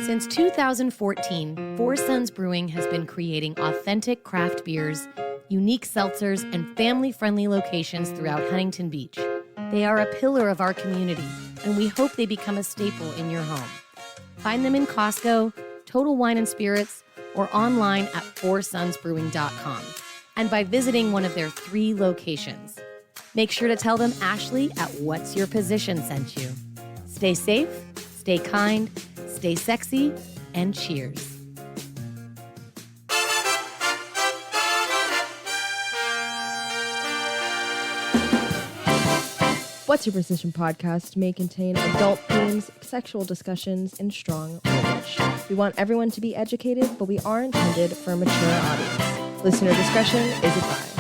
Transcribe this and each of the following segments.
Since 2014, Four Sons Brewing has been creating authentic craft beers, unique seltzers, and family-friendly locations throughout Huntington Beach. They are a pillar of our community, and we hope they become a staple in your home. Find them in Costco, Total Wine & Spirits, or online at foursonsbrewing.com, and by visiting one of their 3 locations. Make sure to tell them Ashley at What's Your Position sent you. Stay safe, stay kind, stay sexy, and cheers. What's Your Position podcast may contain adult themes, sexual discussions, and strong language. We want everyone to be educated, but we are intended for a mature audience. Listener discretion is advised.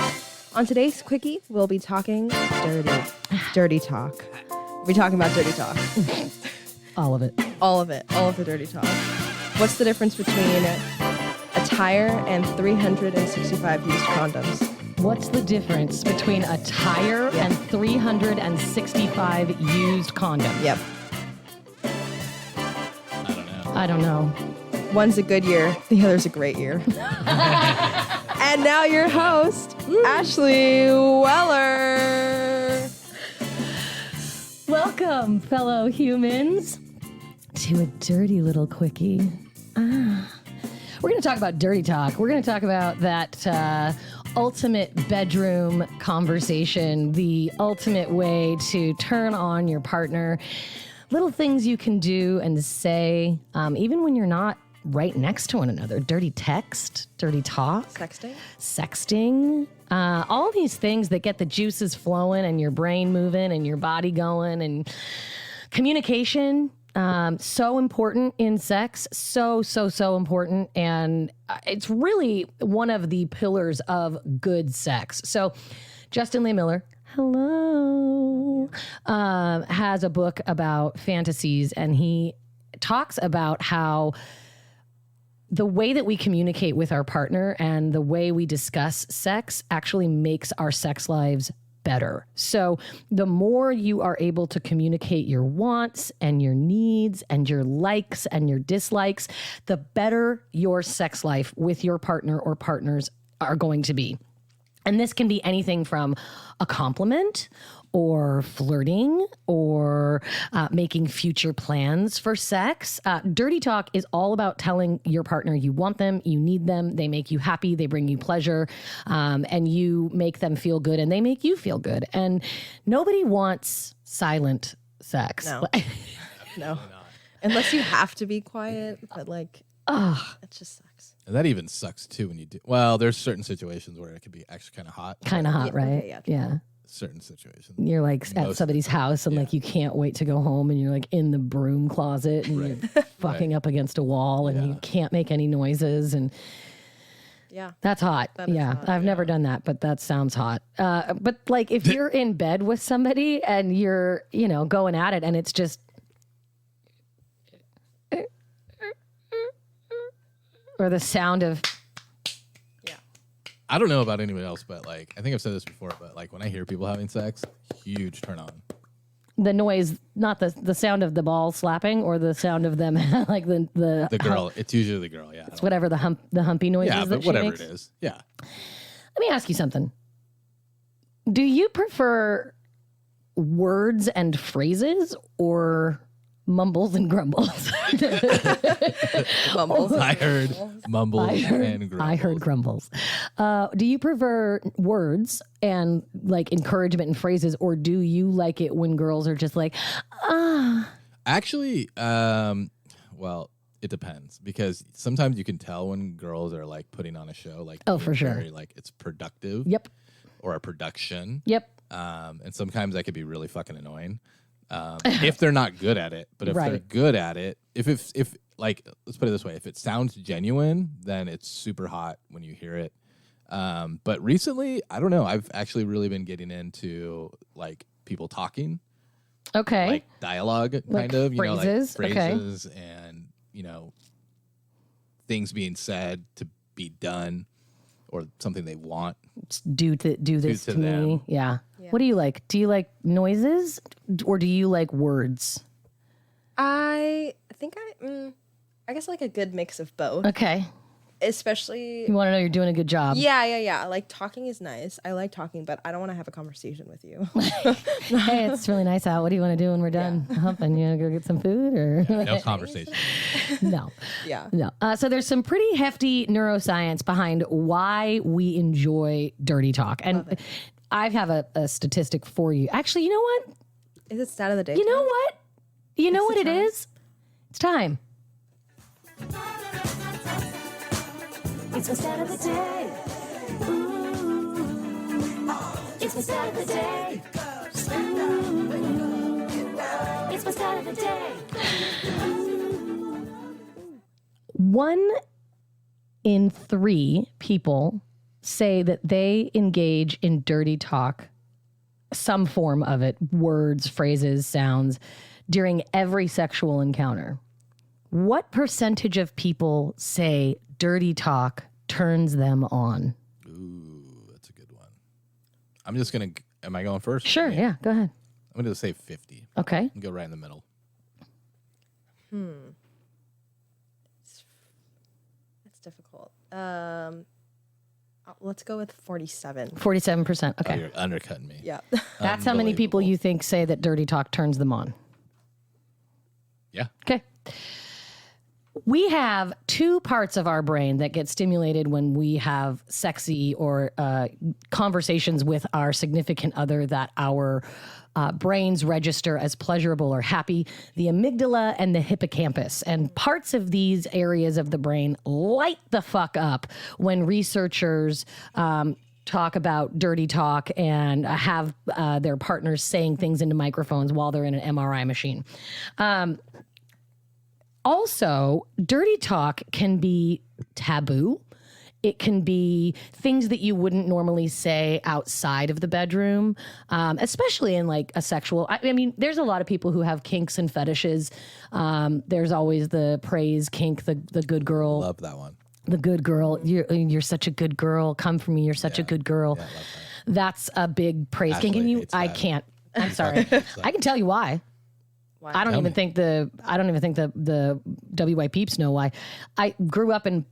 On today's Quickie, we'll be talking dirty talk. We'll be talking about dirty talk. All of it. All of it. All of the dirty talk. What's the difference between a tire and 365 used condoms? What's the difference between a tire and 365 used condoms? Yep. I don't know. One's a good year, the other's a great year. And now your host, Ashley Weller. Welcome, fellow humans, to a dirty little quickie. We're going to talk about dirty talk. We're going to talk about that ultimate bedroom conversation, the ultimate way to turn on your partner. Little things you can do and say, even when you're not right next to one another. Dirty text, dirty talk. Sexting. All these things that get the juices flowing and your brain moving and your body going. And communication, so important in sex. So important. And it's really one of the pillars of good sex. So Justin Lee Miller, hello, has a book about fantasies, and he talks about how the way that we communicate with our partner and the way we discuss sex actually makes our sex lives better. So the more you are able to communicate your wants and your needs and your likes and your dislikes, the better your sex life with your partner or partners are going to be. And this can be anything from a compliment or flirting or making future plans for sex. Dirty talk is all about telling your partner you want them, you need them, they make you happy, they bring you pleasure, and you make them feel good and they make you feel good. And nobody wants silent sex. No. No. Unless you have to be quiet, but it just sucks. And that even sucks too when you do. Well, there's certain situations where it can be actually kind of hot. Kind of hot, right? Okay, yeah. Certain situations. You're at somebody's house and you can't wait to go home and you're in the broom closet and you're fucking up against a wall and you can't make any noises and that's hot. Hot. I've never done that, but that sounds hot. But if you're in bed with somebody and you're, going at it and it's just or the sound of I don't know about anybody else, but I think I've said this before, but when I hear people having sex, huge turn on. The noise, not the sound of the ball slapping or the sound of them the girl. It's usually the girl, yeah. It's whatever the humpy noise is. Yeah, but whatever it is. Yeah. Let me ask you something. Do you prefer words and phrases or mumbles and grumbles? Mumbles. I heard mumbles and grumbles. I heard grumbles. Do you prefer words and encouragement and phrases, or do you like it when girls are just Actually, well, it depends, because sometimes you can tell when girls are putting on a show, for sure, very, it's productive. Yep. Or a production. Yep. And sometimes that could be really fucking annoying. If they're not good at it, but if they're good at it, if let's put it this way, if it sounds genuine, then it's super hot when you hear it. But recently, I don't know, I've actually really been getting into people talking. Okay. Dialogue, kind of, phrases. Phrases and, things being said to be done or something they want. Do this to them. me. Yeah. What do you like? Do you like noises or do you like words? I think I guess like a good mix of both. Okay. Especially. You want to know you're doing a good job. Yeah. Like talking is nice. I like talking, but I don't want to have a conversation with you. Hey, it's really nice out. What do you want to do when we're done humping? You want to go get some food or? No conversation. No. Yeah. No. So there's some pretty hefty neuroscience behind why we enjoy dirty talk. And I have a statistic for you. Actually, you know what? Is it stat of the day? You know what? You know what it is? It's time. It's the stat of the day. Ooh. It's the stat of the day. Ooh. It's the stat of the day. 1 in 3 people say that they engage in dirty talk, some form of it, words, phrases, sounds, during every sexual encounter. What percentage of people say dirty talk turns them on? Ooh, that's a good one. I'm just going to, am I going first? Sure, yeah, go ahead. I'm going to say 50. Okay. And go right in the middle. That's difficult. Let's go with 47. 47%. Oh, Okay. you're undercutting me. Yeah. That's how many people you think say that dirty talk turns them on. Yeah. Okay. We have 2 parts of our brain that get stimulated when we have sexy or conversations with our significant other that our brains register as pleasurable or happy: the amygdala and the hippocampus. And parts of these areas of the brain light the fuck up when researchers talk about dirty talk and have their partners saying things into microphones while they're in an MRI machine. Also, dirty talk can be taboo. It can be things that you wouldn't normally say outside of the bedroom, especially in like a sexual. I mean, there's a lot of people who have kinks and fetishes. There's always the praise kink, the good girl. Love that one. The good girl. You're such a good girl. Come for me. You're such a good girl. Yeah, I love That's a big praise kink. Ashley And you, hates I that. can't. I'm sorry. I can tell you why. Why? I don't even think the WYP peeps know why. I grew up in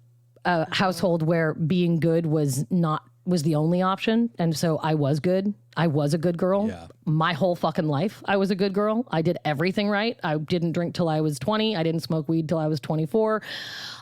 a household where being good was the only option, and so I was good. I was a good girl. Yeah. My whole fucking life, I was a good girl. I did everything right. I didn't drink till I was 20. I didn't smoke weed till I was 24.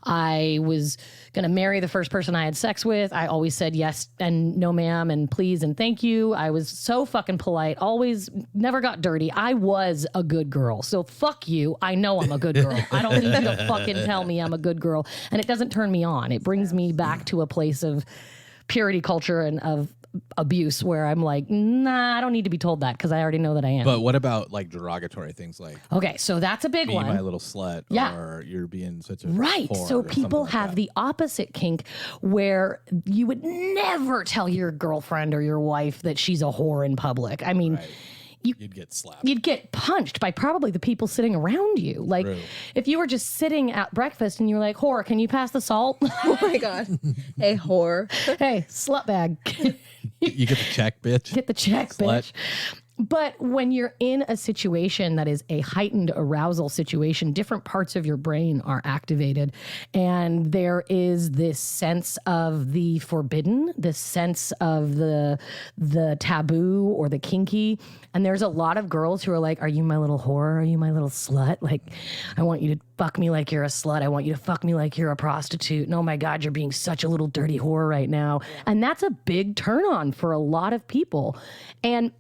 I was gonna marry the first person I had sex with. I always said yes and no ma'am and please and thank you. I was so fucking polite. Always never got dirty. I was a good girl. So fuck you. I know I'm a good girl. I don't need you to fucking tell me I'm a good girl. And it doesn't turn me on. It brings me back to a place of purity culture and of abuse where I'm like, nah, I don't need to be told that because I already know that I am. But what about like derogatory things like Okay, so that's a big be one. my little slut Yeah. or you're being such a Right. whore So or people something like have that? the opposite kink where you would never tell your girlfriend or your wife that she's a whore in public. I mean, Right. You'd get slapped. you'd get punched by probably the people sitting around you. Like True. if you were just sitting at breakfast and you were like, whore, can you pass the salt? Oh my God. Hey, whore. Hey, slut bag. You get the check, bitch. Get the check, Slut. bitch. But when you're in a situation that is a heightened arousal situation, different parts of your brain are activated. And there is this sense of the forbidden, this sense of the taboo or the kinky. And there's a lot of girls who are like, are you my little whore? Are you my little slut? Like, I want you to fuck me like you're a slut. I want you to fuck me like you're a prostitute. And oh my God, you're being such a little dirty whore right now. And that's a big turn on for a lot of people. And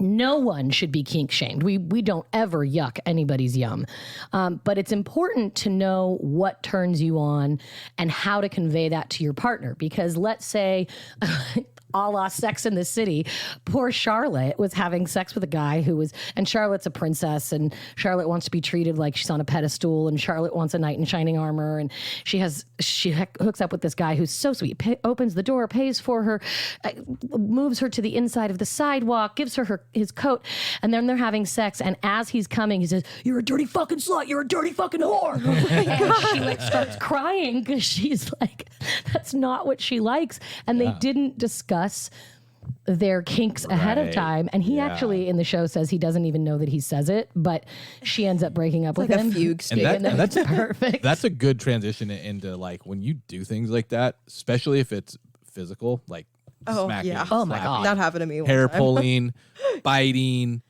no one should be kink shamed. We don't ever yuck anybody's yum. But it's important to know what turns you on and how to convey that to your partner. Because let's say, a la Sex in the City, poor Charlotte was having sex with a guy who was, and Charlotte's a princess, and Charlotte wants to be treated like she's on a pedestal, and Charlotte wants a knight in shining armor, and she hooks up with this guy who's so sweet, opens the door, pays for her, moves her to the inside of the sidewalk, gives her his coat, and then they're having sex, and as he's coming, he says, "You're a dirty fucking slut, you're a dirty fucking whore." And she like starts crying because she's like, that's not what she likes. And they didn't discuss their kinks ahead of Right. time. And he Yeah. actually in the show says he doesn't even know that he says it, but she ends up breaking up with like a him. fugue And speak. that's perfect. That's a good transition into like when you do things like that, especially if it's physical, like Oh, smacking, yeah. Oh, my slapping, God. That happened to me. hair one time. pulling, biting,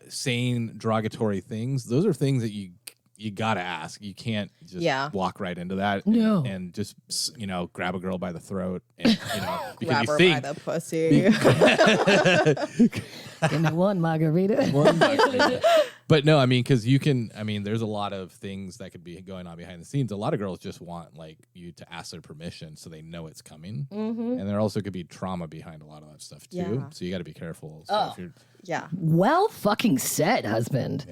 saying derogatory things. Those are things that you gotta ask. You can't just Yeah. walk right into that. No. and just grab a girl by the throat and because Grab you her think by the pussy. Give me one margarita. But no, I mean, because there's a lot of things that could be going on behind the scenes. A lot of girls just want like you to ask their permission so they know it's coming. And there also could be trauma behind a lot of that stuff too. Yeah. So you got to be careful. So if you're, Yeah. Well fucking said, husband.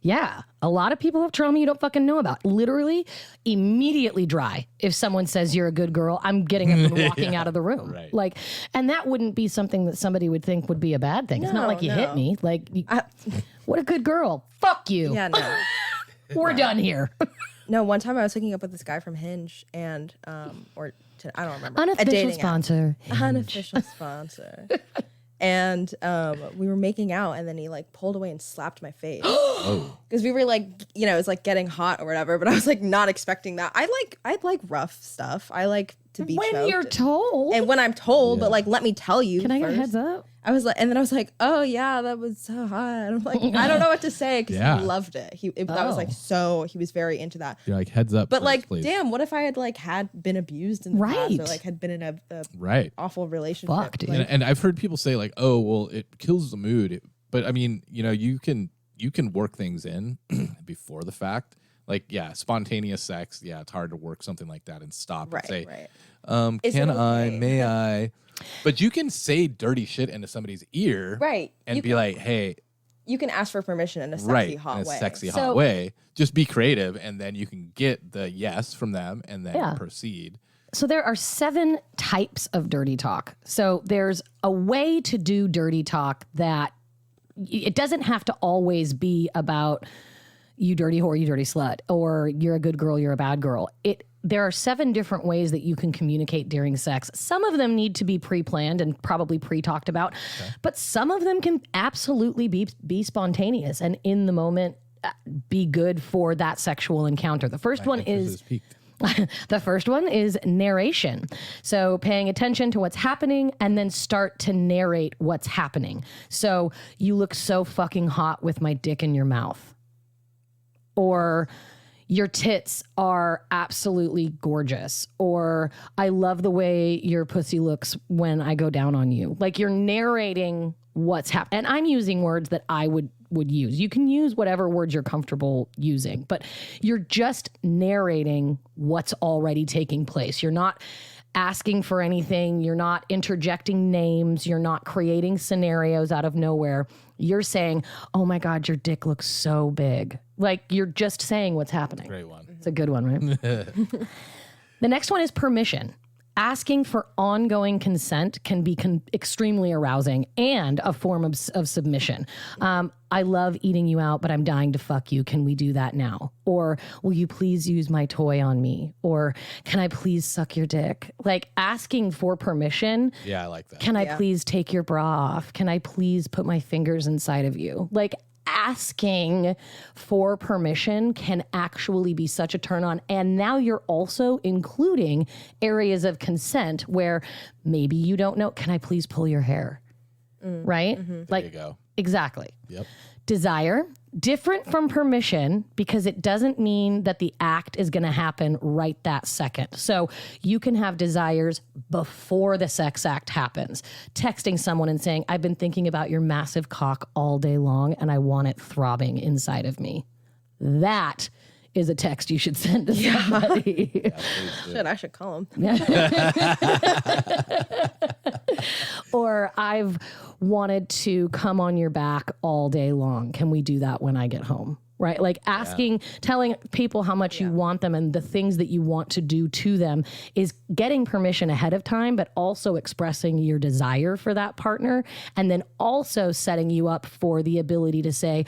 Yeah. A lot of people have trauma you don't fucking know about. Literally, immediately dry. If someone says you're a good girl, I'm getting up and walking out of the room. Right. Like, and that wouldn't be something that somebody would think would be a bad thing. It's not No, like you hit no. me. Like, what a good girl. Fuck you. Yeah, no. We're done here. No, one time I was hooking up with this guy from Hinge and I don't remember. A Unofficial dating app. sponsor. Unofficial sponsor. And we were making out, and then he like pulled away and slapped my face because we were like, it was like getting hot or whatever. But I was like not expecting that. I like rough stuff. I like to be When choked. you're told. and when I'm told, but like let me tell you. Can I get a first. heads up? I was like, and then I was like, oh yeah, that was so hot. And I'm like, I don't know what to say because Yeah. he loved it. That was like he was very into that. you're like heads up. But first, like, please. damn, what if I had been abused in the past Right. or like had been in a Right. awful relationship? Fuck, dude. Like, And I've heard people say like, oh, well, it kills the mood. But I mean, you can work things in before the fact. Like, yeah, spontaneous sex. Yeah, it's hard to work something like that and stop right, and say, right. Is can it I, okay? may I? But you can say dirty shit into somebody's ear, Right. And You be like, hey, You can ask for permission in a sexy, right, hot in a way. sexy, So- hot way. Just be creative, and then you can get the yes from them, and then Yeah. proceed. So there are 7 types of dirty talk. So there's a way to do dirty talk that it doesn't have to always be about you dirty whore, you dirty slut, or you're a good girl, you're a bad girl. There are 7 different ways that you can communicate during sex. Some of them need to be pre-planned and probably pre-talked about, but some of them can absolutely be spontaneous and in the moment be good for that sexual encounter. The first one Interest is peaked. the first one is narration. So paying attention to what's happening and then start to narrate what's happening. So you look so fucking hot with my dick in your mouth. Or your tits are absolutely gorgeous. Or I love the way your pussy looks when I go down on you. Like you're narrating what's happening. And I'm using words that I would use. You can use whatever words you're comfortable using, but you're just narrating what's already taking place. You're not asking for anything. You're not interjecting names. You're not creating scenarios out of nowhere. You're saying, oh my God, your dick looks so big. Like you're just saying what's happening. Great one. It's a good one, right? The next one is permission. Asking for ongoing consent can be extremely arousing and a form of submission. I love eating you out, but I'm dying to fuck you. Can we do that now? Or will you please use my toy on me? Or can I please suck your dick? Like asking for permission. Yeah, I like that. Can I please take your bra off? Can I please put my fingers inside of you? Like asking for permission can actually be such a turn on. And now you're also including areas of consent where maybe you don't know, can I please pull your hair? Right? There you go. Exactly. Yep. Desire, different from permission because it doesn't mean that the act is going to happen right that second. So you can have desires before the sex act happens. Texting someone and saying, I've been thinking about your massive cock all day long and I want it throbbing inside of me. That is a text you should send to somebody. Shit, I should call him. Or I've wanted to come on your back all day long. Can we do that when I get home? Right? Like asking, telling people how much you want them and the things that you want to do to them is getting permission ahead of time, but also expressing your desire for that partner. And then also setting you up for the ability to say,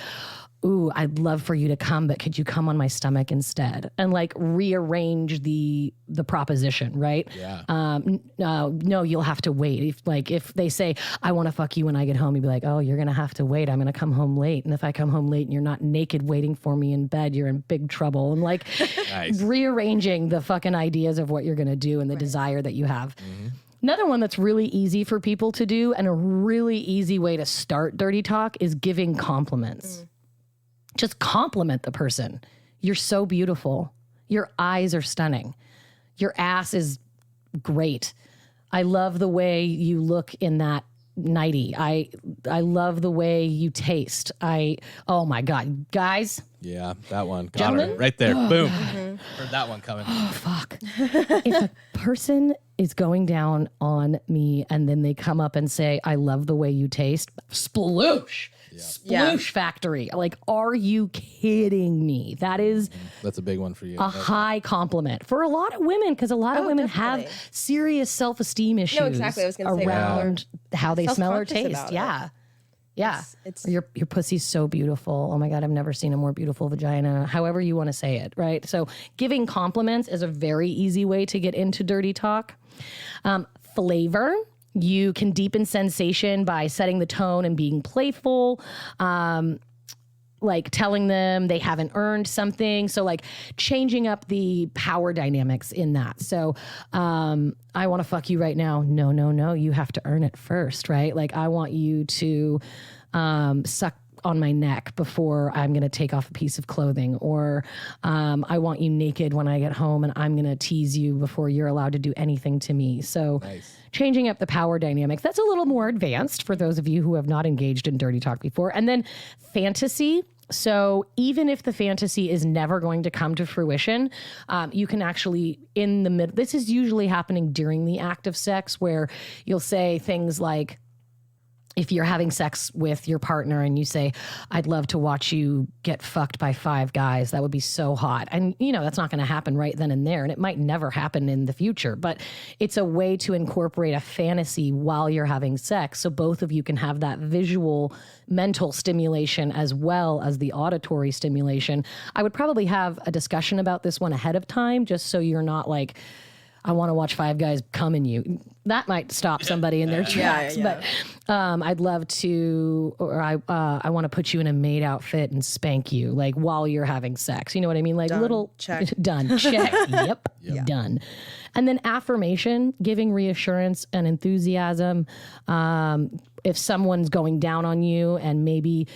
ooh, I'd love for you to come, but could you come on my stomach instead? And like rearrange the proposition, right? Yeah. No, you'll have to wait. If they say, I want to fuck you when I get home, you'd be like, oh, you're going to have to wait. I'm going to come home late. And if I come home late and you're not naked waiting for me in bed, you're in big trouble. And like Nice. rearranging the fucking ideas of what you're going to do and the desire that you have. Another one that's really easy for people to do and a really easy way to start dirty talk is giving compliments. Just compliment the person. You're so beautiful. Your eyes are stunning. Your ass is great. I love the way you look in that nightie. I love the way you taste. Oh my God, guys. Yeah, that one. Got Gentlemen? her right there. Boom. Heard that one coming. Oh, fuck. If a person is going down on me and then they come up and say, I love the way you taste, sploosh. Sploosh factory. Like, are you kidding me? That is That's a big one for you. a high compliment for a lot of women, because a lot of women have serious self-esteem issues exactly. I was gonna say around how they smell or self-conscious taste. about Yeah. Yeah. It's Or your pussy's so beautiful. Oh my God, I've never seen a more beautiful vagina. However you want to say it, right? So giving compliments is a very easy way to get into dirty talk. Flavor. You can deepen sensation by setting the tone and being playful. Like telling them they haven't earned something. So like changing up the power dynamics in that. So I want to fuck you right now. No. You have to earn it first, right? Like I want you to suck on my neck before I'm going to take off a piece of clothing, or I want you naked when I get home and I'm going to tease you before you're allowed to do anything to me. So changing up the power dynamics, that's a little more advanced for those of you who have not engaged in dirty talk before. And then fantasy. So even if the fantasy is never going to come to fruition, you can actually in the middle, this is usually happening during the act of sex, where you'll say things like, if you're having sex with your partner and you say, I'd love to watch you get fucked by 5 guys, that would be so hot. And, you know, that's not going to happen right then and there. And it might never happen in the future, but it's a way to incorporate a fantasy while you're having sex. So both of you can have that visual mental stimulation as well as the auditory stimulation. I would probably have a discussion about this one ahead of time, just so you're not like, I want to watch 5 guys come in you. That might stop somebody in their tracks. But I'd love to, or I want to put you in a maid outfit and spank you, like while you're having sex. You know what I mean? Like little check. Done. Check. Yep. Done. And then affirmation, giving reassurance and enthusiasm. If someone's going down on you and maybe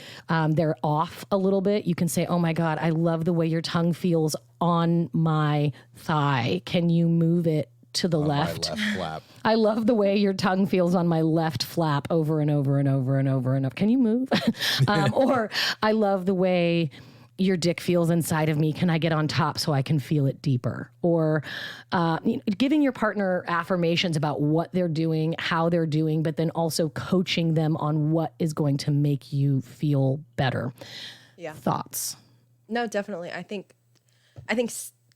they're off a little bit, you can say, oh my God, I love the way your tongue feels on my thigh. Can you move it to the left? My left flap. I love the way your tongue feels on my left flap over and over and over and over and over. Can you move? Or I love the way your dick feels inside of me. Can I get on top so I can feel it deeper? Or giving your partner affirmations about what they're doing, how they're doing, but then also coaching them on what is going to make you feel better. Yeah. Thoughts? No, definitely. I think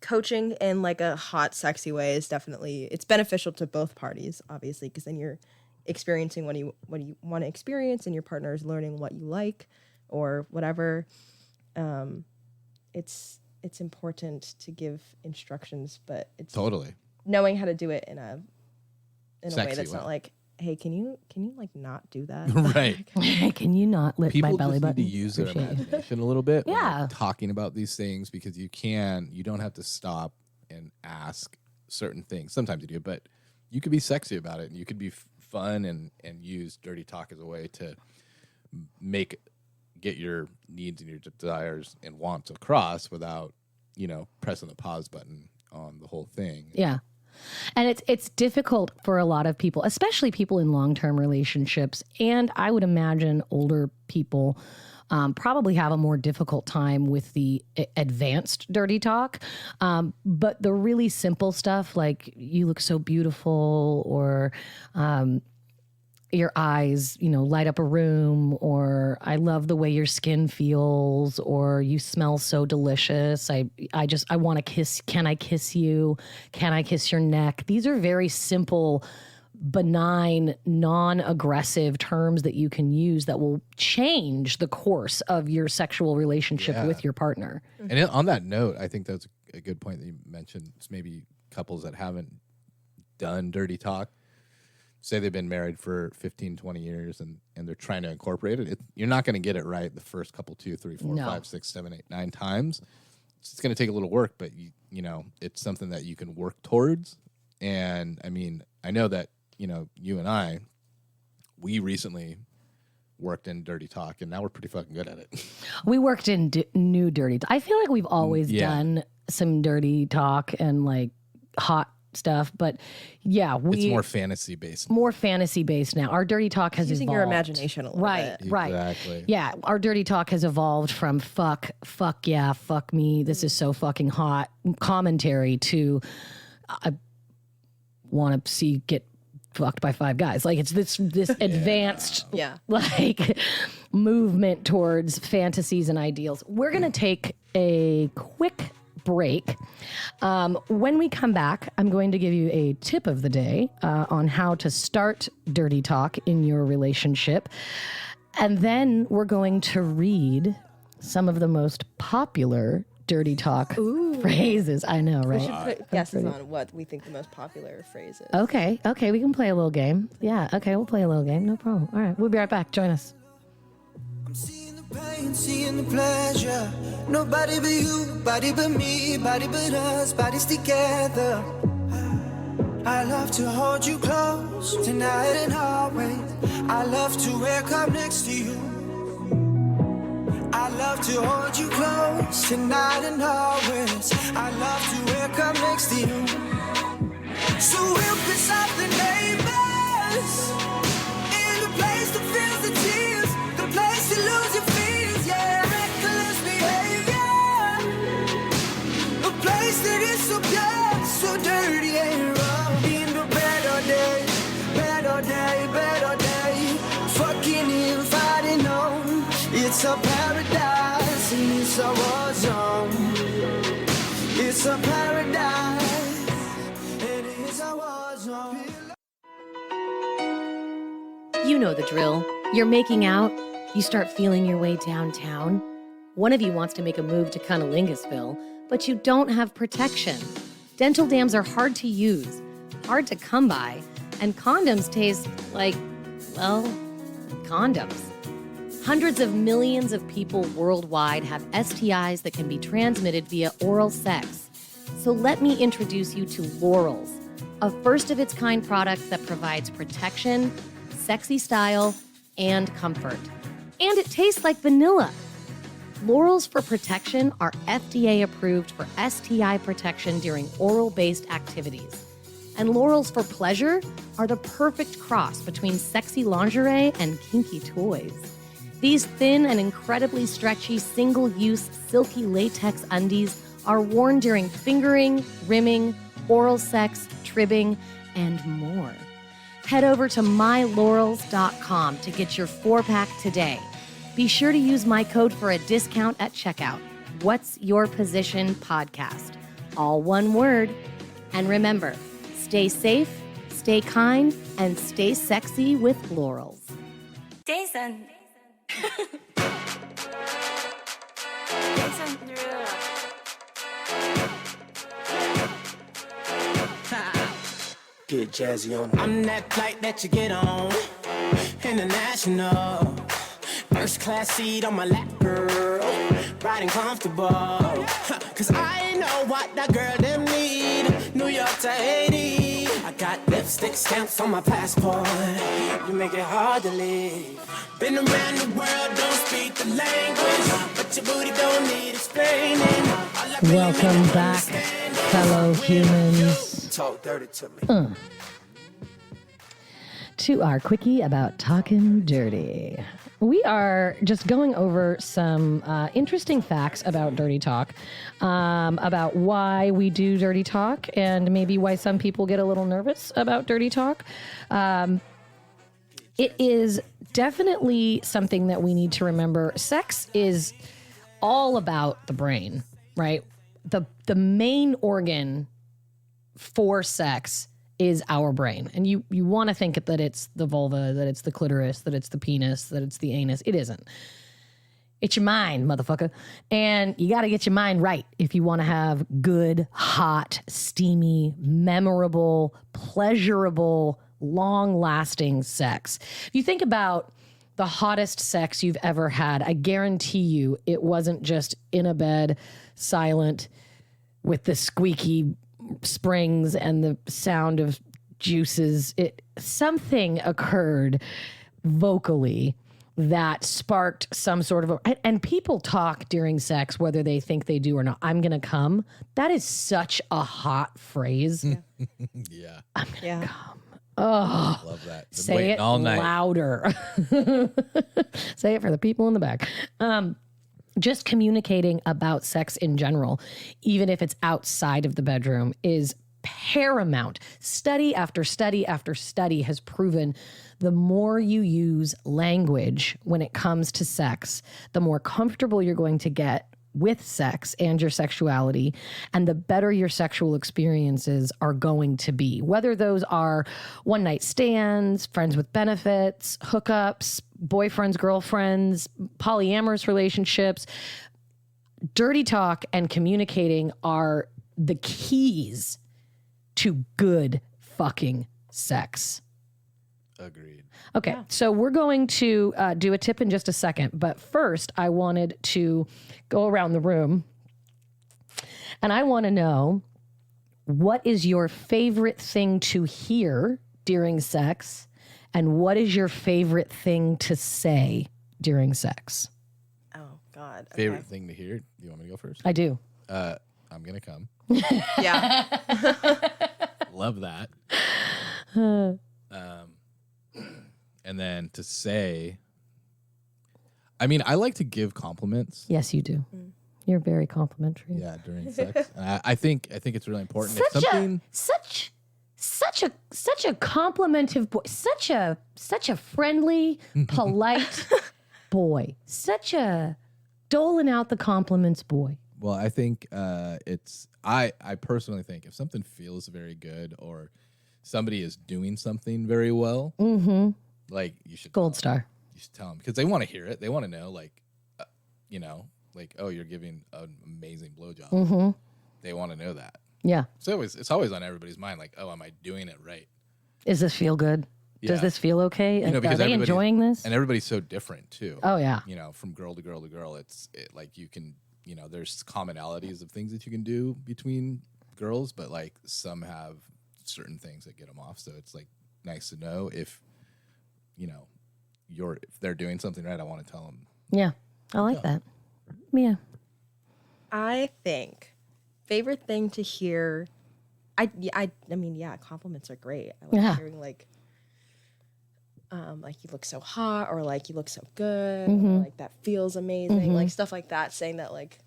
coaching in like a hot, sexy way is definitely, it's beneficial to both parties, obviously, because then you're experiencing what you want to experience, and your partner is learning what you like or whatever. It's important to give instructions, but it's Totally. knowing how to do it in a way Sexy that's way. not like, hey, can you like not do that? Right. Can you not lift People my belly just button? need to use their Appreciate you. imagination a little bit when Yeah. they're talking about these things, because you don't have to stop and ask certain things. Sometimes you do, but you could be sexy about it, and you could be fun and use dirty talk as a way to get your needs and your desires and wants across without, pressing the pause button on the whole thing. Yeah. And it's difficult for a lot of people, especially people in long-term relationships. And I would imagine older people probably have a more difficult time with the advanced dirty talk. But the really simple stuff, like you look so beautiful, or your eyes, light up a room, or I love the way your skin feels, or you smell so delicious. I want to kiss. Can I kiss you? Can I kiss your neck? These are very simple, benign, non-aggressive terms that you can use that will change the course of your sexual relationship with your partner. And on that note, I think that's a good point that you mentioned. It's maybe couples that haven't done dirty talk, say they've been married for 15, 20 years and they're trying to incorporate it. You're not going to get it right the first couple, 2, 3, 4, 5, 6, 7, 8, 9 times. It's going to take a little work, but you know, it's something that you can work towards. And I mean, I know that, you know, you and I, we recently worked in dirty talk and now we're pretty fucking good at it. We worked in new dirty talk. I feel like we've always done some dirty talk and like hot stuff, but it's more fantasy based. More fantasy based now. Our dirty talk has using evolved. your imagination a little bit. Right. Exactly. Yeah, our dirty talk has evolved from fuck yeah, fuck me, this is so fucking hot commentary to I want to see get fucked by 5 guys. Like it's this advanced like movement towards fantasies and ideals. We're going to take a quick break. When we come back, I'm going to give you a tip of the day on how to start dirty talk in your relationship. And then we're going to read some of the most popular dirty talk phrases. I know, right? We should put guesses on what we think the most popular phrase is. Okay, we can play a little game. Yeah, okay, we'll play a little game. No problem. All right, we'll be right back. Join us. I'm seeing the pain, seeing the pleasure. Nobody but you, body but me, body but us, bodies together. I love to hold you close tonight and always. I love to wake up next to you. I love to hold you close tonight and always. I love to wake up next to you. So we'll piss off the neighbors in the place that feels the tears, the place to lose your fears, yeah. Reckless behavior, a place that is so pure, so dirty and raw. In the better day, better day, better day. Fucking and fighting on. It's a paradise and it's a war zone. It's a paradise and it's a war zone. You know the drill. You're making out. You start feeling your way downtown. One of you wants to make a move to Cunnilingus,ville, but you don't have protection. Dental dams are hard to use, hard to come by, and condoms taste like, well, condoms. Hundreds of millions of people worldwide have STIs that can be transmitted via oral sex. So let me introduce you to Lorals, a first-of-its-kind product that provides protection, sexy style, and comfort. And it tastes like vanilla. Lorals for Protection are FDA approved for STI protection during oral-based activities. And Lorals for Pleasure are the perfect cross between sexy lingerie and kinky toys. These thin and incredibly stretchy single-use silky latex undies are worn during fingering, rimming, oral sex, tribbing, and more. Head over to mylorals.com to get your 4-pack today. Be sure to use my code for a discount at checkout. What's Your Position Podcast? All one word. And remember, stay safe, stay kind, and stay sexy with Lorals. Jason. Jason Derulo. Get jazzy on. I'm that flight that you get on. International. First class seat on my lap, girl. Riding comfortable. Cause I know what that girl them need. New York to Haiti. I got lipstick stamps on my passport. You make it hard to leave. Been around the world, don't speak the language. But your booty don't need explaining. Welcome back, fellow humans. Talk dirty to me. To our quickie about Talkin Dirty. We are just going over some interesting facts about dirty talk, about why we do dirty talk, and maybe why some people get a little nervous about dirty talk. It is definitely something that we need to remember. Sex is all about the brain, right? The main organ for sex is our brain. And you want to think that it's the vulva, that it's the clitoris, that it's the penis, that it's the anus. It isn't. It's your mind, motherfucker. And you got to get your mind right if you want to have good, hot, steamy, memorable, pleasurable, long-lasting sex. If you think about the hottest sex you've ever had, I guarantee you it wasn't just in a bed, silent, with the squeaky springs and the sound of juices. Something occurred vocally that sparked some sort of and people talk during sex whether they think they do or not. I'm gonna come. That is such a hot phrase. Yeah. I'm gonna come. Oh, love that. Been Say waiting it all night. louder. Say it for the people in the back. Just communicating about sex in general, even if it's outside of the bedroom, is paramount. Study after study after study has proven the more you use language when it comes to sex, the more comfortable you're going to get with sex and your sexuality, and the better your sexual experiences are going to be. Whether those are one-night stands, friends with benefits, hookups, boyfriends, girlfriends, polyamorous relationships, dirty talk and communicating are the keys to good fucking sex. Agreed. Okay, so we're going to do a tip in just a second. But first, I wanted to go around the room and I want to know, what is your favorite thing to hear during sex? And what is your favorite thing to say during sex? Oh, God. Okay. Favorite thing to hear? You want me to go first? I do. I'm going to come. Yeah. Love that. And then to say, I mean, I like to give compliments. Yes, you do. You're very complimentary. Yeah, during sex. And I think it's really important. If something, Such a complimentive boy. Such a friendly, polite boy. Such a doling out the compliments boy. well, I think I personally think if something feels very good or somebody is doing something very well, like you should Gold star. You should tell them because they want to hear it. They want to know, like, like, oh, you're giving an amazing blowjob. They want to know that. Yeah. So it's always on everybody's mind, like, oh, am I doing it right? Does this feel good? Yeah. Does this feel okay? Because Are they everybody- enjoying this? And everybody's so different too. Oh, yeah. From girl to girl to girl, like you can, there's commonalities of things that you can do between girls, but like some have certain things that get them off. So it's like nice to know if they're doing something right. I want to tell them. Yeah. I like that. Yeah. I think favorite thing to hear. I mean, yeah, compliments are great. I like hearing like you look so hot, or like you look so good, or like that feels amazing, like stuff like that. Saying that, like,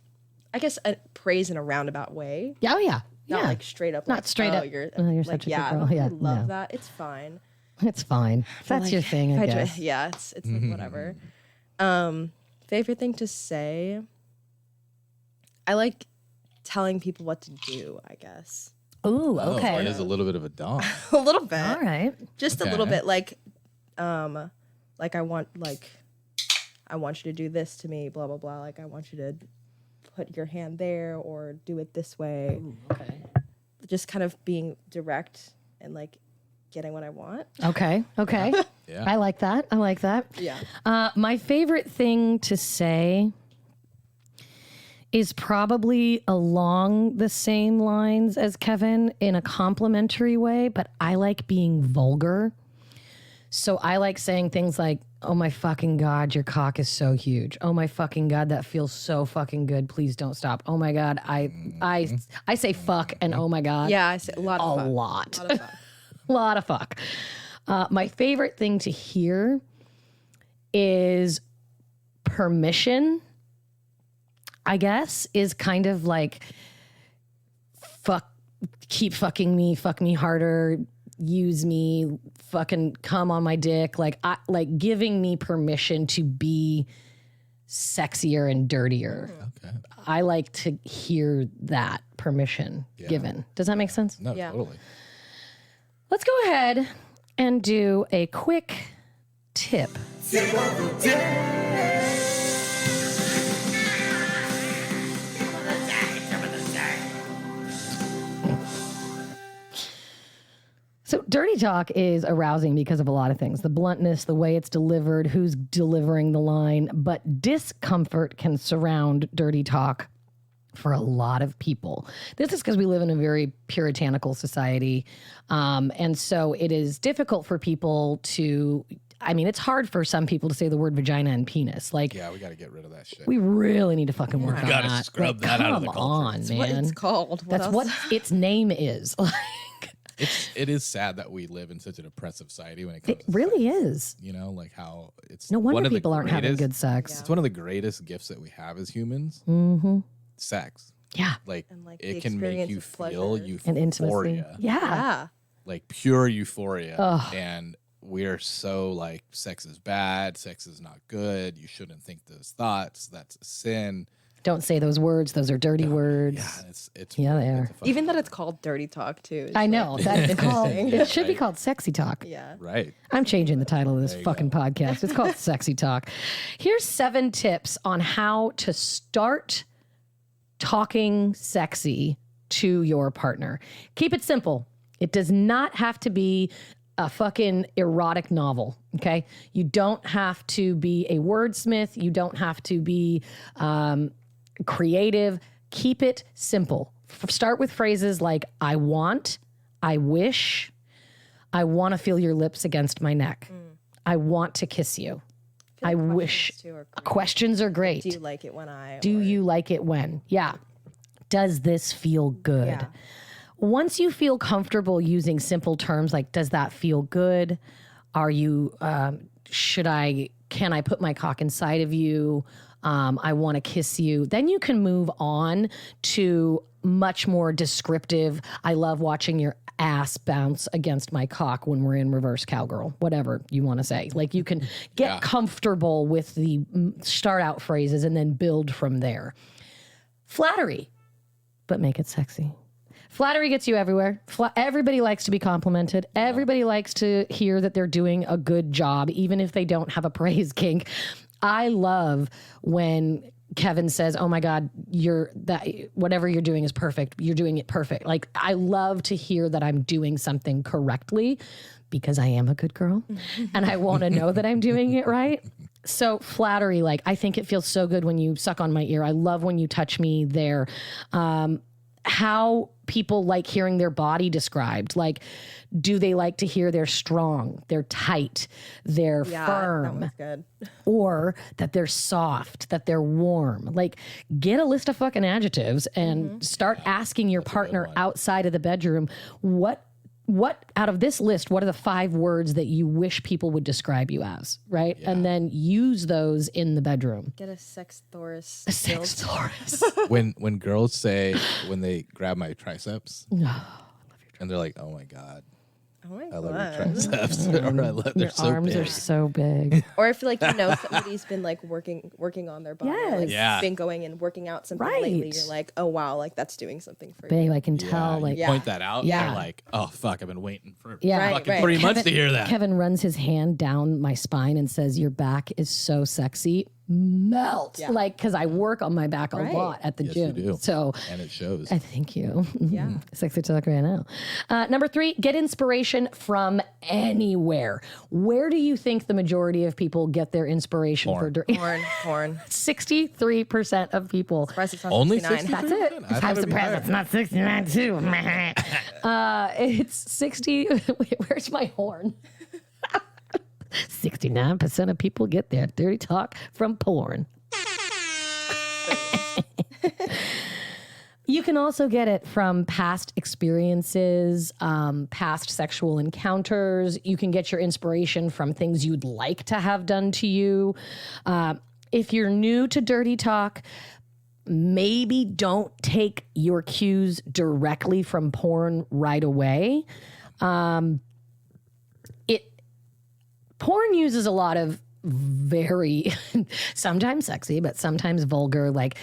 I guess praise in a roundabout way. Oh, yeah. Not Yeah. like straight up. Not like, straight oh, up, You're you're like, such a good girl. I Yeah, love no. that. It's fine. It's fine. If that's Like, your thing, I guess. Yeah, it's like whatever. Favorite thing to say. I like telling people what to do, I guess. Ooh, Oh, okay. it is a little bit of a dom. A little bit. All right. Just a little bit, like I want you to do this to me, blah blah blah. Like, I want you to put your hand there or do it this way. Ooh, okay. Just kind of being direct and like getting what I want. Okay. Okay. Yeah. I like that. I like that. Yeah. My favorite thing to say is probably along the same lines as Kevin in a complimentary way, but I like being vulgar. So I like saying things like, oh my fucking God, your cock is so huge. Oh my fucking God, that feels so fucking good. Please don't stop. Oh my God, I say fuck and oh my God. Yeah, I say a lot of A fun. lot. A lot of fun. Lot of fuck. My favorite thing to hear is permission, I guess, is kind of like fuck, keep fucking me, fuck me harder, use me, fucking come on my dick. Like giving me permission to be sexier and dirtier. Okay. I like to hear that permission given. Does that make sense? No, Yeah. totally. Let's go ahead and do a quick tip. So dirty talk is arousing because of a lot of things. The bluntness, the way it's delivered, who's delivering the line, but discomfort can surround dirty talk for a lot of people. This is because we live in a very puritanical society. And so it is difficult for people to, I mean, it's hard for some people to say the word vagina and penis. Like, Yeah, we got to get rid of that shit. we really need to fucking work on gotta that. scrub that out of the come culture. on, That's man. what it's called. That's what its name is. It is sad that we live in such an oppressive society when it comes It to really sex. is. You know, like how it's No one wonder of the people aren't having greatest- good sex. It's one of the greatest gifts that we have as humans. Mm-hmm. Sex. Yeah. Like, And, like, the it can make experience you of feel pleasure. And intimacy. euphoria. Yeah. Yeah. Like pure euphoria. Ugh. And we're so like, sex is bad, sex is not good, you shouldn't think those thoughts, that's a sin. Don't say those words. Those are dirty words. Yeah, it's Yeah, they are. it's a fucking- Even that it's called dirty talk too. I know. That's called, Yeah, it should be right. called sexy talk. Yeah. right. I'm changing the title of this There you fucking podcast. It's called Sexy Talk. Here's 7 tips on how to start talking sexy to your partner. Keep it simple. It does not have to be a fucking erotic novel, okay? You don't have to be a wordsmith. You don't have to be creative. Keep it simple. Start with phrases like, I want, I wish, I want to feel your lips against my neck. I want to kiss you. I wish. Questions are great. Do you like it when I? Do or- you like it when? Yeah. Does this feel good? Yeah. Once you feel comfortable using simple terms like, does that feel good? Are you, can I put my cock inside of you? I want to kiss you. Then you can move on to much more descriptive. I love watching your ass bounce against my cock when we're in reverse cowgirl, whatever you want to say. Like you can get comfortable with the start out phrases and then build from there. Flattery, but make it sexy. Flattery gets you everywhere. Everybody likes to be complimented. Everybody likes to hear that they're doing a good job, even if they don't have a praise kink. I love when Kevin says, "Oh my God, whatever you're doing is perfect. You're doing it perfect." Like I love to hear that I'm doing something correctly because I am a good girl and I want to know that I'm doing it right. So flattery, like I think it feels so good when you suck on my ear. I love when you touch me there. How people like hearing their body described. Like, do they like to hear they're strong, they're tight, they're firm, That was good. or that they're soft, that they're warm? Like, get a list of fucking adjectives and start asking your partner outside of the bedroom, what out of this list, what are the 5 words that you wish people would describe you as, right? And then use those in the bedroom. Get a sex Thoris. Sex Taurus. When girls say, when they grab my triceps, and they're like, "Oh my God, Oh my I love God. your triceps," or I love they're Your so arms big. are so big. Or if like somebody's been like working on their body, like Yes. been going and working out something Right. lately, you're like, oh wow, like that's doing something for you. Babe, I can tell. Like, you point that out, Yeah. they're like, "Oh fuck, I've been waiting for Yeah. fucking Right. 3 months to hear that." Kevin runs his hand down my spine and says, "Your back is so sexy." Melt. Yeah. Like, because I work on my back a Right. lot at the Yes, gym. you do. So And it shows. thank you. Yeah. Sexy talk right now. Number 3, get inspiration from anywhere. Where do you think the majority of people get their inspiration for dirty? Porn. 63% of people. Surprised it's not Only 69. 60%? That's it. I thought I'm it'd be surprised higher. it's not 69 too. It's 60. Wait, where's my horn? 69% of people get their dirty talk from porn. You can also get it from past experiences, past sexual encounters. You can get your inspiration from things you'd like to have done to you. If you're new to dirty talk, maybe don't take your cues directly from porn right away. Porn uses a lot of very, sometimes sexy, but sometimes vulgar, like,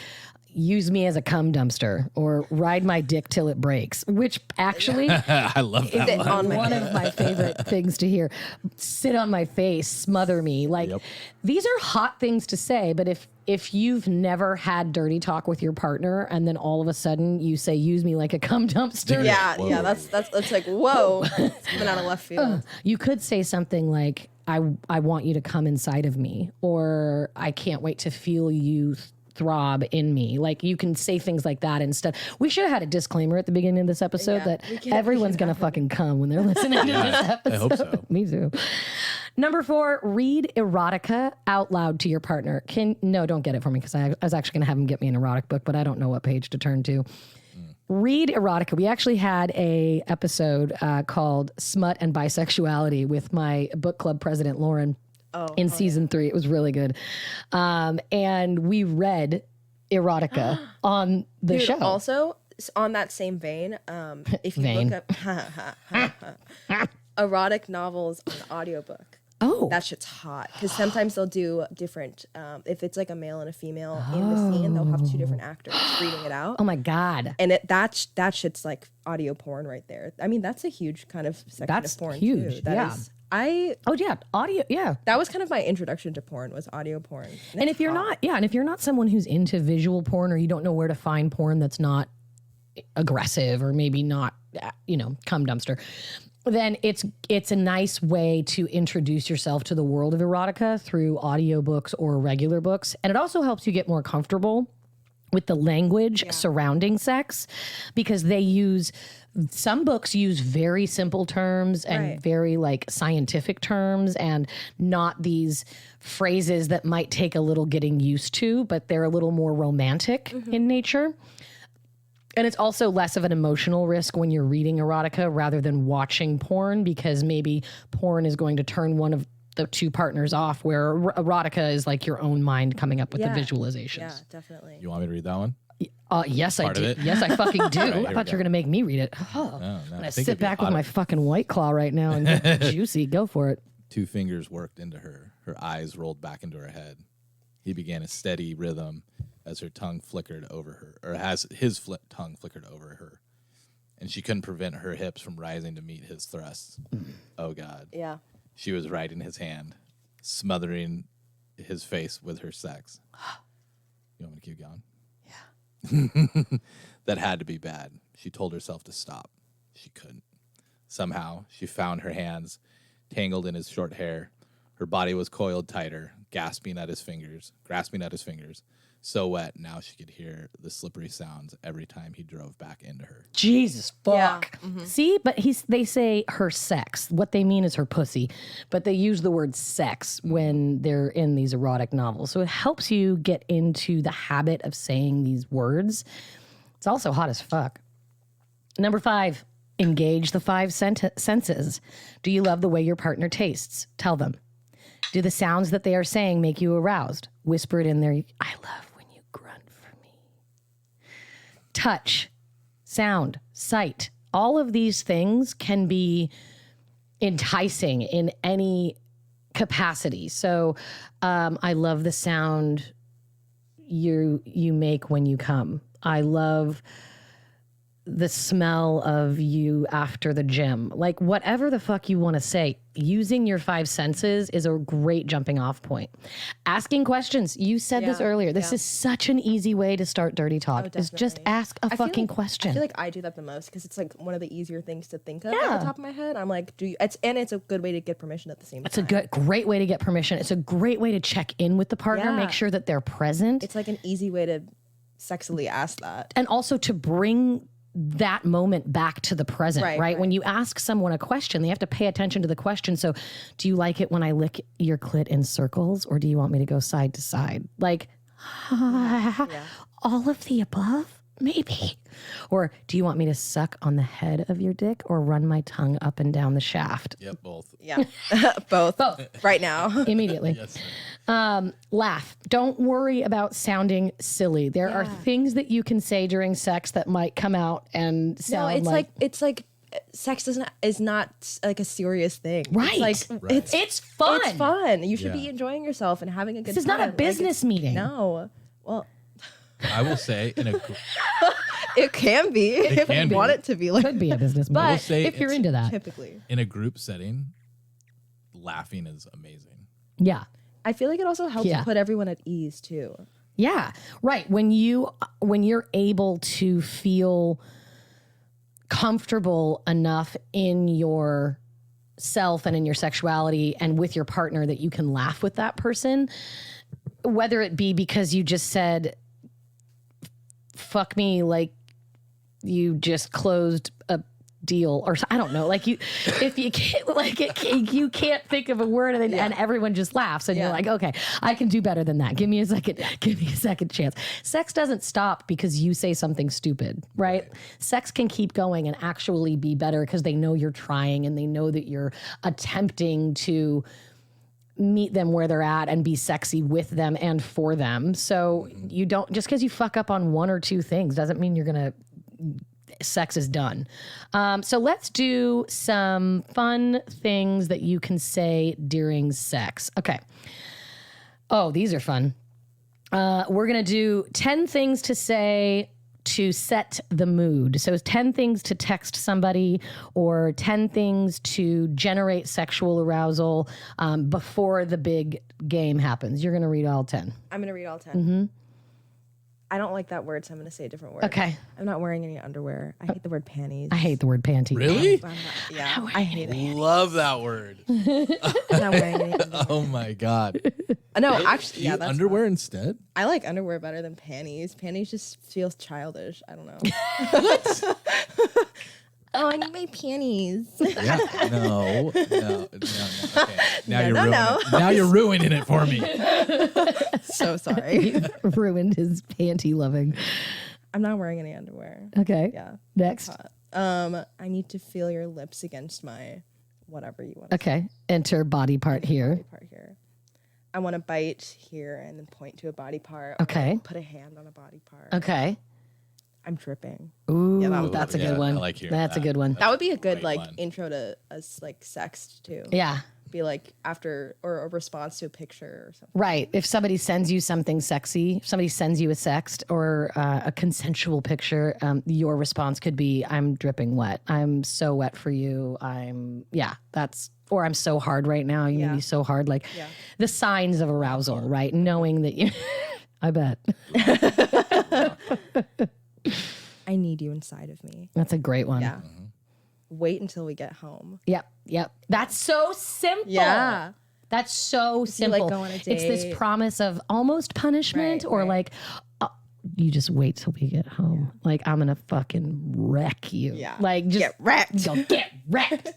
use me as a cum dumpster or ride my dick till it breaks, which actually I love that is one. one of my favorite things to hear. Sit on my face, smother me. Like these are hot things to say, but if you've never had dirty talk with your partner and then all of a sudden you say, use me like a cum dumpster. That's like, whoa, it's coming out of left field. You could say something like, I want you to come inside of me, or I can't wait to feel you throb in me. Like you can say things like that instead. We should have had a disclaimer at the beginning of this episode that everyone's going to fucking come when they're listening to this episode. I hope so. Me too. Number 4, read erotica out loud to your partner. Don't get it for me because I was actually going to have him get me an erotic book, but I don't know what page to turn to. Read erotica. We actually had a episode called Smut and Bisexuality with my book club president, Lauren. In season 3. It was really good. And we read erotica on the show. Also, on that same vein, if you look up erotic novels on audiobook. Oh. That shit's hot. Because sometimes they'll do different, if it's like a male and a female in the scene, they'll have 2 different actors reading it out. Oh my God. And that shit's like audio porn right there. I mean, that's a huge kind of section of porn huge. too. That is, audio, yeah. That was kind of my introduction to porn, was audio porn. And if you're not someone who's into visual porn, or you don't know where to find porn that's not aggressive or maybe not, cum dumpster, then it's a nice way to introduce yourself to the world of erotica through audiobooks or regular books. And it also helps you get more comfortable with the language surrounding sex, because some books use very simple terms and very like scientific terms, and not these phrases that might take a little getting used to, but they're a little more romantic in nature. And it's also less of an emotional risk when you're reading erotica rather than watching porn, because maybe porn is going to turn one of the 2 partners off, where erotica is like your own mind coming up with the visualizations. Yeah, definitely. You want me to read that one? Yes, I Part of do. it? Yes, I fucking do. Right, I thought you were going to make me read it. Oh, No, I'm going I to think sit it'd be back with hotter. my fucking White Claw right now and get juicy. Go for it. 2 fingers worked into her. Her eyes rolled back into her head. He began a steady rhythm as her tongue flickered over her, or as his tongue flickered over her. And she couldn't prevent her hips from rising to meet his thrusts. Oh, God. Yeah. She was right in his hand, smothering his face with her sex. You want me to keep going? Yeah. That had to be bad. She told herself to stop. She couldn't. Somehow, she found her hands tangled in his short hair. Her body was coiled tighter, grasping at his fingers. So wet, now she could hear the slippery sounds every time he drove back into her. Jesus fuck. Yeah. See, but they say her sex. What they mean is her pussy, but they use the word sex when they're in these erotic novels. So it helps you get into the habit of saying these words. It's also hot as fuck. Number 5, engage the 5 senses. Do you love the way your partner tastes? Tell them. Do the sounds that they are saying make you aroused? Whisper it in their, I love when you grunt for me. Touch, sound, sight, all of these things can be enticing in any capacity. So I love the sound you make when you come. I love the smell of you after the gym. Like whatever the fuck you want to say, using your 5 senses is a great jumping off point. Asking questions. You said this earlier. This is such an easy way to start dirty talk. Is just ask a fucking question. I feel like I do that the most because it's like one of the easier things to think of at the top of my head. I'm like, it's a good way to get permission at the same time. It's a great way to get permission. It's a great way to check in with the partner, make sure that they're present. It's like an easy way to sexily ask that. And also to bring that moment back to the present, right? When you ask someone a question, they have to pay attention to the question. So, do you like it when I lick your clit in circles, or do you want me to go side to side? Like, all of the above, maybe. Or do you want me to suck on the head of your dick or run my tongue up and down the shaft? Yep, both. Yeah, both. Right now. Immediately. Yes. Laugh. Don't worry about sounding silly. There are things that you can say during sex that might come out and sound it's like sex is not like a serious thing. Right. It's like it's fun. It's fun. You should be enjoying yourself and having a good time. This is not a business meeting. No. Well, I will say in a It can be if can you be. want it to be like Could be a business I will model say if you're it's- into that. typically. in a group setting, laughing is amazing. Yeah. I feel like it also helps Yeah. put everyone at ease too. Yeah, right. When you're able to feel comfortable enough in your self and in your sexuality and with your partner that you can laugh with that person, whether it be because you just said fuck me like you just closed a deal or I don't know, like you if you can't you can't think of a word and everyone just laughs and you're like, okay, I can do better than that. Give me a second chance. Sex doesn't stop because you say something stupid, right? Sex can keep going and actually be better because they know you're trying and they know that you're attempting to meet them where they're at and be sexy with them and for them. So you don't, just because you fuck up on one or two things doesn't mean you're gonna sex is done. So let's do some fun things that you can say during sex. Okay. Oh, these are fun. We're going to do 10 things to say to set the mood. So 10 things to text somebody or 10 things to generate sexual arousal before the big game happens. You're going to read all 10. I'm gonna read all 10. I don't like that word, so I'm gonna say a different word. Okay. I'm not wearing any underwear. I hate the word panties. I hate the word panty. Really? I'm not, yeah, I hate it. Love that word. I'm not wearing any underwear. Oh my god. No, actually, yeah, You that's underwear instead? I like underwear better than panties. Panties just feels childish. I don't know. Oh, I need my panties. Yeah. No. Okay. Now No, Now you're ruining it for me. So sorry. Ruined his panty loving. I'm not wearing any underwear. Okay. Yeah. Next. I need to feel your lips against my whatever you want. Okay. Enter body part here. Body part here. I want to bite here and then point to a body part. or Okay. Put a hand on a body part. Okay. I'm dripping. Ooh, Yeah, that's a yeah, good one. I like hearing That's a that. good one. That would be a good Great like one. intro to us like sex too. Yeah. Be like after or a response to a picture or something. Right. If somebody sends you something sexy, if somebody sends you a sext or a consensual picture, your response could be, I'm dripping wet. I'm so wet for you. I'm so hard right now. You need me so hard. Like the signs of arousal, right? Knowing that you, I bet. I need you inside of me. That's a great one. Yeah. Wait until we get home. Yep. That's so simple. Yeah. That's so you, simple. like, go on a It's this date. promise of almost punishment or like, you just wait till we get home. Like, I'm going to fucking wreck you. Yeah. Like, just Get wrecked. Go get wrecked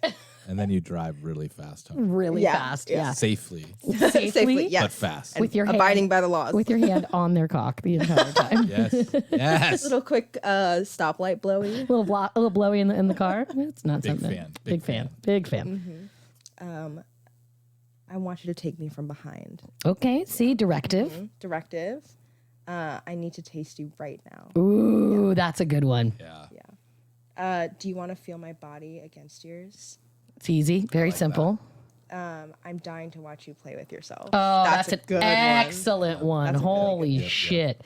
And then you drive really fast home. really Yeah. fast. Yeah. Safely, Safely. Safely, yes. but fast. With your hand, Abiding by the laws. with your hand on their cock the entire time. Yes. Yes. little quick stoplight blowy. A little blowy in the car. It's not Big something. fan. Big fan. Big fan. I want you to take me from behind. Okay. See, directive. Directive. I need to taste you right now. Ooh, that's a good one. Yeah. Do you want to feel my body against yours? It's easy. Very simple. I'm dying to watch you play with yourself. Oh, that's a an good excellent one. That's a really Holy shit.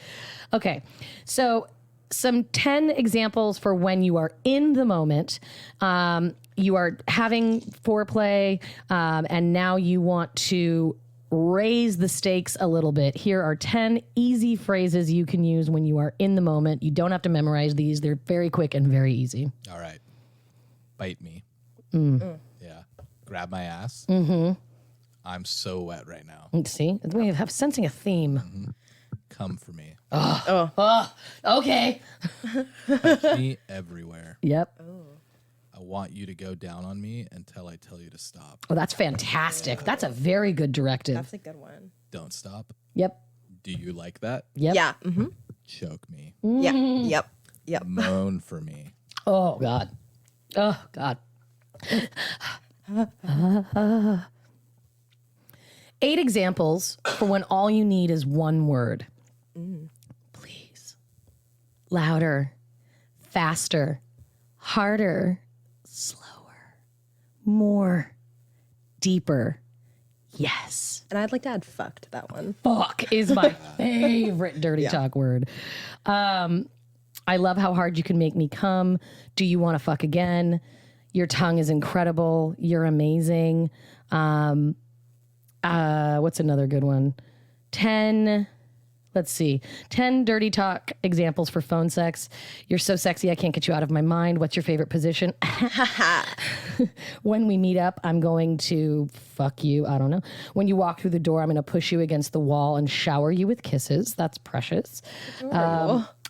Okay. So, some 10 examples for when you are in the moment. You are having foreplay, and now you want to raise the stakes a little bit. Here are 10 easy phrases you can use when you are in the moment. You don't have to memorize these, they're very quick and very easy. All right. Bite me. Yeah. Grab my ass. I'm so wet right now. Let's see, we have sensing a theme. Come for me. Okay. Touch me everywhere. Yep. I want you to go down on me until I tell you to stop. Oh, that's fantastic. That's a very good directive. That's a good one. Don't stop. Yep. Do you like that? Yep. Yeah. Mm-hmm. Choke me. Yeah. Yep. Yep. Moan for me. Oh, God. Oh, God. 8 examples for when all you need is one word. Please. Louder, faster, harder, slower, more, deeper, Yes. And I'd like to add fuck to that one. Fuck is my favorite dirty talk word. I love how hard you can make me come. Do you want to fuck again? Your tongue is incredible. You're amazing. What's another good one? 10 dirty talk examples for phone sex. You're so sexy, I can't get you out of my mind. What's your favorite position? When we meet up, I'm going to fuck you. I don't know. When you walk through the door, I'm going to push you against the wall and shower you with kisses. That's precious.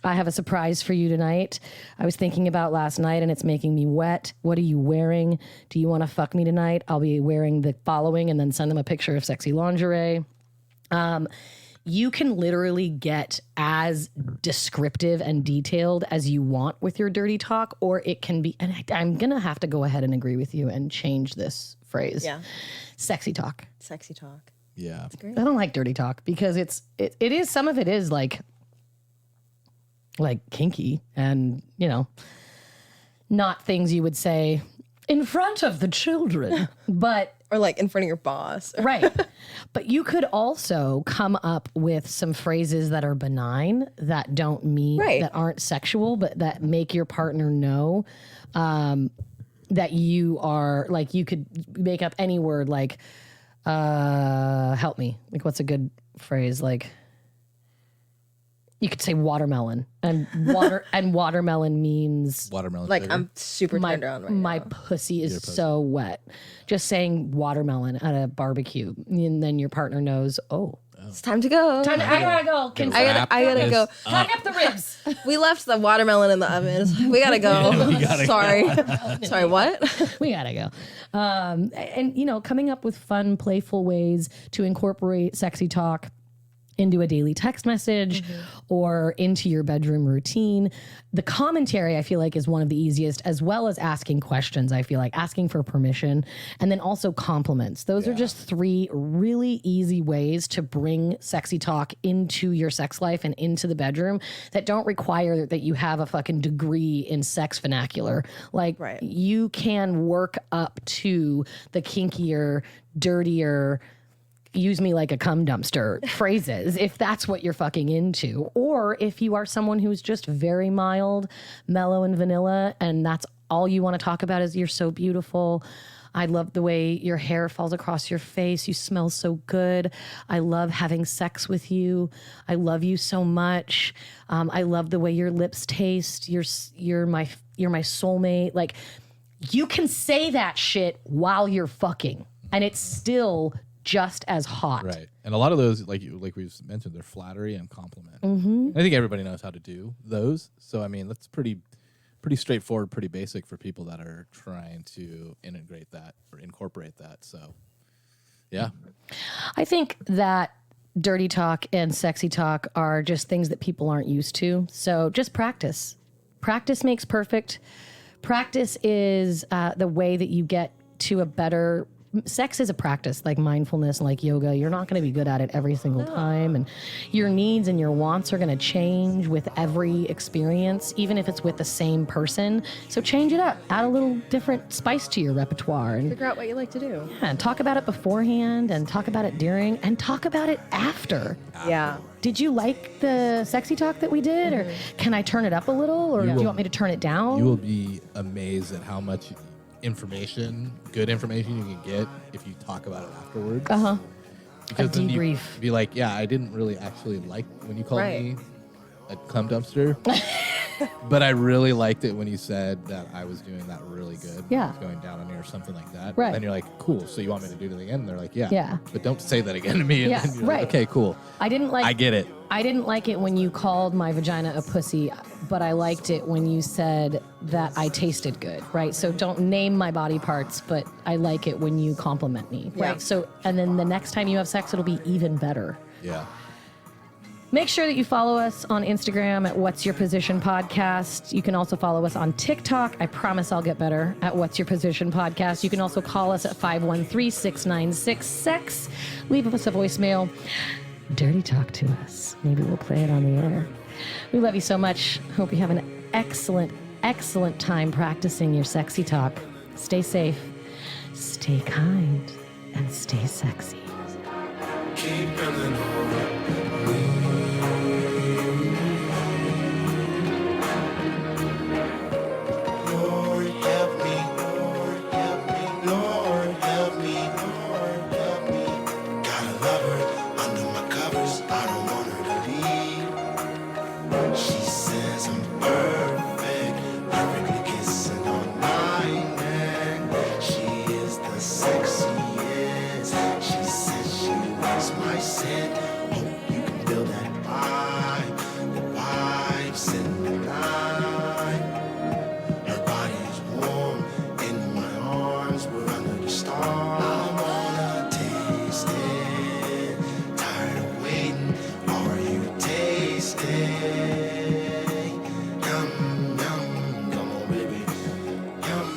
I have a surprise for you tonight. I was thinking about last night and it's making me wet. What are you wearing? Do you want to fuck me tonight? I'll be wearing the following, and then send them a picture of sexy lingerie. You can literally get as descriptive and detailed as you want with your dirty talk, or it can be, and I'm going to have to go ahead and agree with you and change this phrase. Yeah. Sexy talk. Sexy talk. Yeah. That's great. I don't like dirty talk because it is, some of it is like kinky and, you know, not things you would say in front of the children, but Or like in front of your boss. right. But you could also come up with some phrases that are benign, that don't mean, that aren't sexual, but that make your partner know that you are, like, you could make up any word, like, help me. Like, what's a good phrase? Like, you could say watermelon, and watermelon means Watermelon. Like, sugar. I'm super turned on right my now. pussy is so wet. Just saying watermelon at a barbecue, and then your partner knows, It's time to go. I gotta go. I gotta go. Pack up the ribs. We left the watermelon in the oven. It's like, we gotta go. Sorry. Sorry, what? We gotta go. And, you know, coming up with fun, playful ways to incorporate sexy talk into a daily text message or into your bedroom routine. The commentary, I feel like, is one of the easiest, as well as asking questions. I feel like asking for permission, and then also compliments. Those are just 3 really easy ways to bring sexy talk into your sex life and into the bedroom that don't require that you have a fucking degree in sex vernacular. Like, you can work up to the kinkier, dirtier, use me like a cum dumpster phrases if that's what you're fucking into. Or if you are someone who's just very mild, mellow, and vanilla, and that's all you want to talk about is you're so beautiful. I love the way your hair falls across your face. You smell so good. I love having sex with you. I love you so much. I love the way your lips taste. You're my soulmate. Like, you can say that shit while you're fucking, and it's still just as hot. Right. And a lot of those, like we've mentioned, they're flattery and compliment. I think everybody knows how to do those. So, I mean, that's pretty straightforward, pretty basic for people that are trying to integrate that or incorporate that. So, yeah. I think that dirty talk and sexy talk are just things that people aren't used to. So just practice. Practice makes perfect. Practice is the way that you get to a better. Sex is a practice, like mindfulness, like yoga. You're not going to be good at it every single time. And your needs and your wants are going to change with every experience, even if it's with the same person. So change it up. Add a little different spice to your repertoire. And Figure out what you like to do. and talk about it beforehand, and talk about it during, and talk about it after. Yeah. Did you like the sexy talk that we did? Or can I turn it up a little? Or do you want me to turn it down? You will be amazed at how much good information you can get if you talk about it afterwards. Because then you debrief. be like, yeah, I didn't really actually like when you called me a cum dumpster. But I really liked it when you said that I was doing that really good. Yeah. I was going down on you or something like that. Right. And you're like, cool, so you want me to do it again? And they're like, yeah. Yeah. But don't say that again to me. And Yeah, then you're right. like, okay, cool. I get it. I didn't like it when you called my vagina a pussy, but I liked it when you said that I tasted good, right? So don't name my body parts, but I like it when you compliment me, right? Yeah. So, and then the next time you have sex, it'll be even better. Yeah. Make sure that you follow us on Instagram at What's Your Position Podcast. You can also follow us on TikTok. I promise I'll get better at What's Your Position Podcast. You can also call us at 513-696-SEX. Leave us a voicemail. Dirty talk to us. Maybe we'll play it on the air. We love you so much. Hope you have an excellent, excellent time practicing your sexy talk. Stay safe, stay kind, and stay sexy. keep coming home. Lord help me, Lord help me, Lord help me, Lord help me. Gotta love her under my covers, I don't want her to leave. She says I'm perfect, perfectly kissing on my neck. She is the sexiest. She says she was my scent. Hope you can feel that vibe, the vibes in the night. Her body is warm in my arms. We're under the stars. I wanna taste it. Tired of waiting. Are you tasting? Yum, yum. Come on, baby. Yum.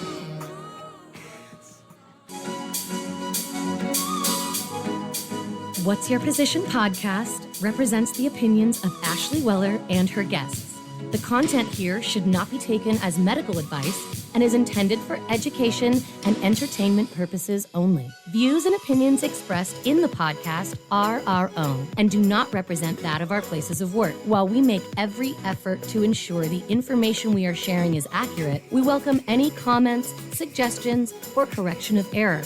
What's Your Position podcast represents the opinions of Ashley Weller and her guests. The content here should not be taken as medical advice and is intended for education and entertainment purposes only. Views and opinions expressed in the podcast are our own and do not represent that of our places of work. While we make every effort to ensure the information we are sharing is accurate, we welcome any comments, suggestions, or correction of error.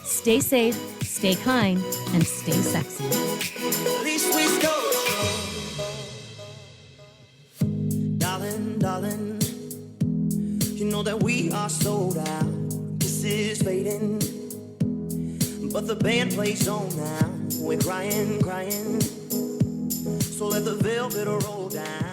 Stay safe, stay kind, and stay sexy. At least we go. Darling, darling, you know that we are sold out. This is fading, but the band plays on now. We're crying, crying, so let the velvet roll down.